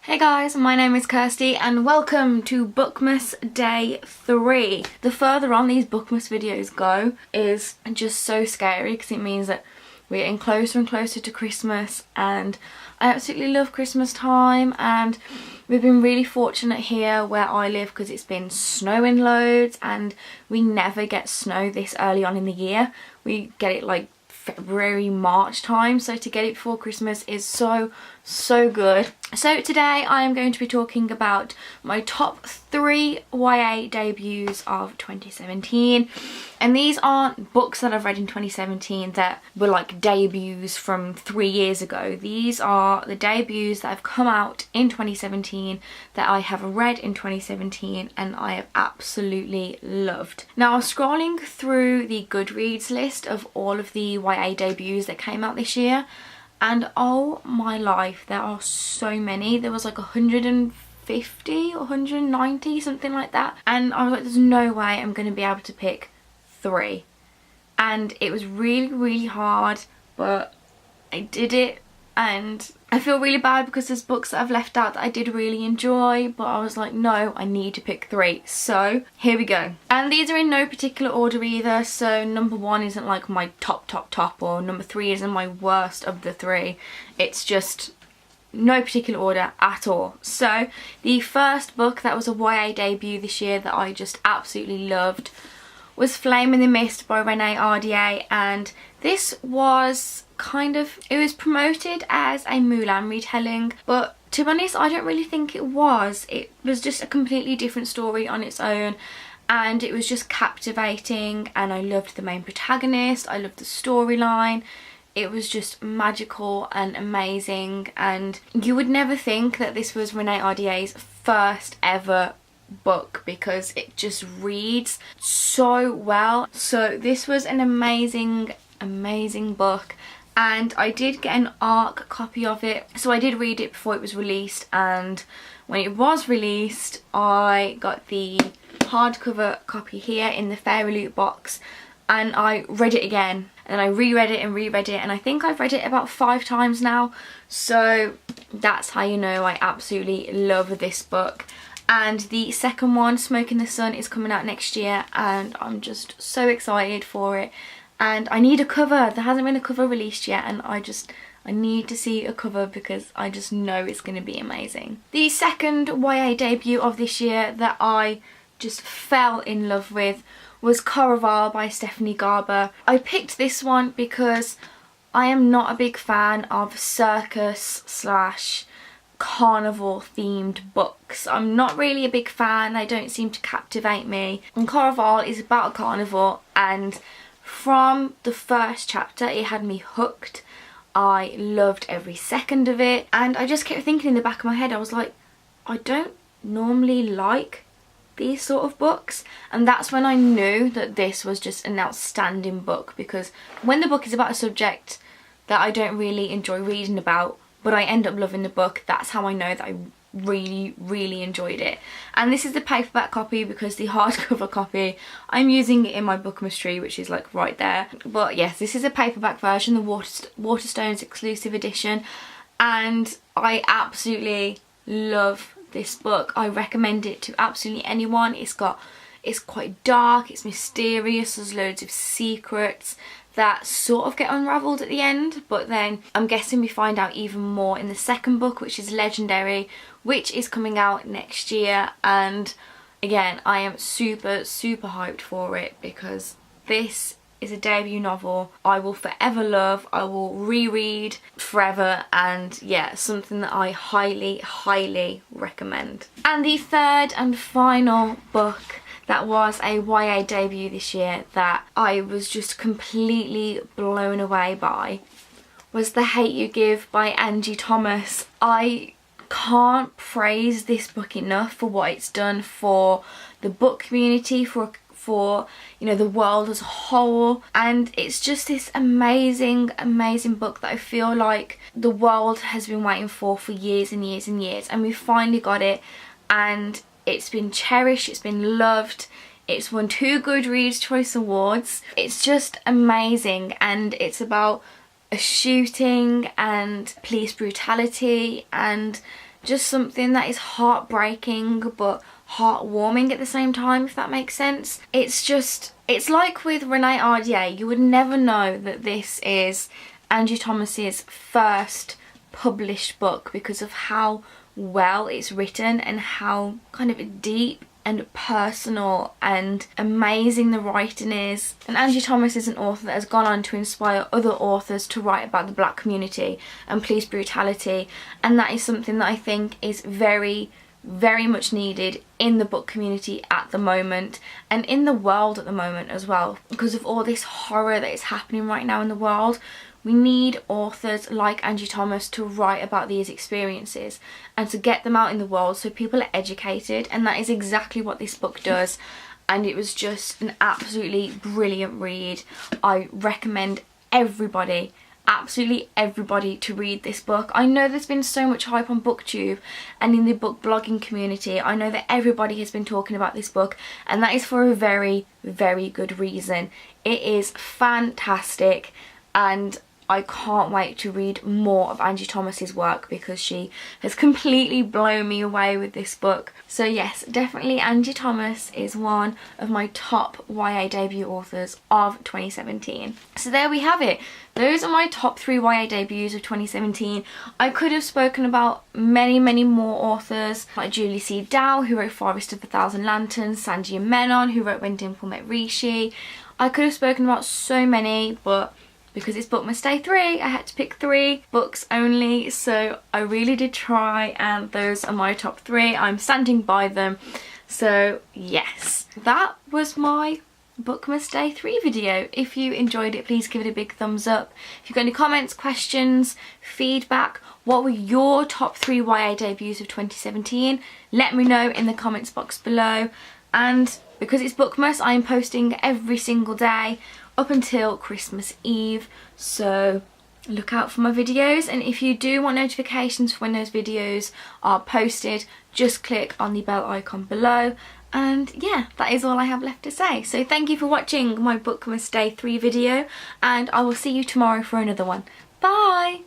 Hey guys, my name is Kirsty and welcome to Bookmas Day 3. The further on these Bookmas videos go is just so scary because it means that we're getting closer and closer to Christmas, and I absolutely love Christmas time, and we've been really fortunate here where I live because it's been snowing loads and we never get snow this early on in the year. We get it like February, March time, so to get it before Christmas is so good. So today I am going to be talking about my top 3 YA debuts of 2017, and these aren't books that I've read in 2017 that were like debuts from 3 years ago. These are the debuts that have come out in 2017 that I have read in 2017 and I have absolutely loved. Now, I was scrolling through the Goodreads list of all of the YA debuts that came out this year, and oh my life, there are so many. There was like 150 or 190, something like that, and I was like, there's no way I'm going to be able to pick 3. And it was really hard, but I did it. And I feel really bad because there's books that I've left out that I did really enjoy, but I was like, no, I need to pick 3. So here we go. And these are in no particular order either, so number 1 isn't like my top, or number 3 isn't my worst of the 3. It's just no particular order at all. So the first book that was a YA debut this year that I just absolutely loved was Flame in the Mist by Renee Ardier, and this was it was promoted as a Mulan retelling, but to be honest I don't really think it was. It was just a completely different story on its own, and it was just captivating, and I loved the main protagonist, I loved the storyline. It was just magical and amazing, and you would never think that this was Renee Ardier's first ever book because it just reads so well. So this was an amazing book, and I did get an ARC copy of it, so I did read it before it was released, and when it was released I got the hardcover copy here in the Fairy Loot box, and I read it again, and I reread it and reread it, and I think I've read it about 5 times now. So that's how you know I absolutely love this book. And the second one, Smoke in the Sun, is coming out next year, and I'm just so excited for it. And I need a cover. There hasn't been a cover released yet, and I need to see a cover because I just know it's going to be amazing. The second YA debut of this year that I just fell in love with was Coraval by Stephanie Garber. I picked this one because I am not a big fan of circus / carnival themed books. I'm not really a big fan. They don't seem to captivate me. And Coraval is about a carnival, and from the first chapter it had me hooked. I loved every second of it, and I just kept thinking in the back of my head, I was like, I don't normally like these sort of books. And that's when I knew that this was just an outstanding book, because when the book is about a subject that I don't really enjoy reading about but I end up loving the book, that's how I know that I really enjoyed it. And this is the paperback copy because the hardcover copy, I'm using it in my Bookmas tree, which is like right there. But yes, this is a paperback version, the Waterstones exclusive edition, and I absolutely love this book. I recommend it to absolutely anyone. It's quite dark, it's mysterious, there's loads of secrets that sort of get unravelled at the end, but then I'm guessing we find out even more in the second book, which is Legendary, which is coming out next year. And again, I am super hyped for it because this is a debut novel I will forever love, I will reread forever, and yeah, something that I highly recommend. And the third and final book that was a YA debut this year that I was just completely blown away by was The Hate You Give by Angie Thomas. I can't praise this book enough for what it's done for the book community, for you know, the world as a whole, and it's just this amazing book that I feel like the world has been waiting for years and years, and we finally got it, and it's been cherished, it's been loved, it's won 2 Goodreads Choice Awards. It's just amazing, and it's about a shooting and police brutality and just something that is heartbreaking but heartwarming at the same time, if that makes sense. It's like with Renee Ardier, you would never know that this is Angie Thomas's first published book because of how well it's written and how kind of deep and personal and amazing the writing is. And Angie Thomas is an author that has gone on to inspire other authors to write about the black community and police brutality, and that is something that I think is very, very much needed in the book community at the moment and in the world at the moment as well, because of all this horror that is happening right now in the world. We need authors like Angie Thomas to write about these experiences and to get them out in the world so people are educated, and that is exactly what this book does. And it was just an absolutely brilliant read. I recommend everybody, absolutely everybody, to read this book. I know there's been so much hype on BookTube and in the book blogging community. I know that everybody has been talking about this book, and that is for a very, very good reason. It is fantastic, and I can't wait to read more of Angie Thomas's work because she has completely blown me away with this book. So yes, definitely Angie Thomas is one of my top YA debut authors of 2017. So there we have it. Those are my top 3 YA debuts of 2017. I could have spoken about many, many more authors like Julie C. Dow, who wrote Forest of a Thousand Lanterns, Sanjay Menon, who wrote When Dimple Met Rishi. I could have spoken about so many, but because it's Bookmas Day 3, I had to pick 3 books only, so I really did try, and those are my top 3. I'm standing by them. So yes, that was my Bookmas Day 3 video. If you enjoyed it, please give it a big thumbs up. If you've got any comments, questions, feedback, what were your top 3 YA debuts of 2017? Let me know in the comments box below. And because it's Bookmas, I am posting every single day up until Christmas Eve, so look out for my videos. And if you do want notifications for when those videos are posted, just click on the bell icon below. And yeah, that is all I have left to say. So thank you for watching my Bookmas Day 3 video, and I will see you tomorrow for another one. Bye!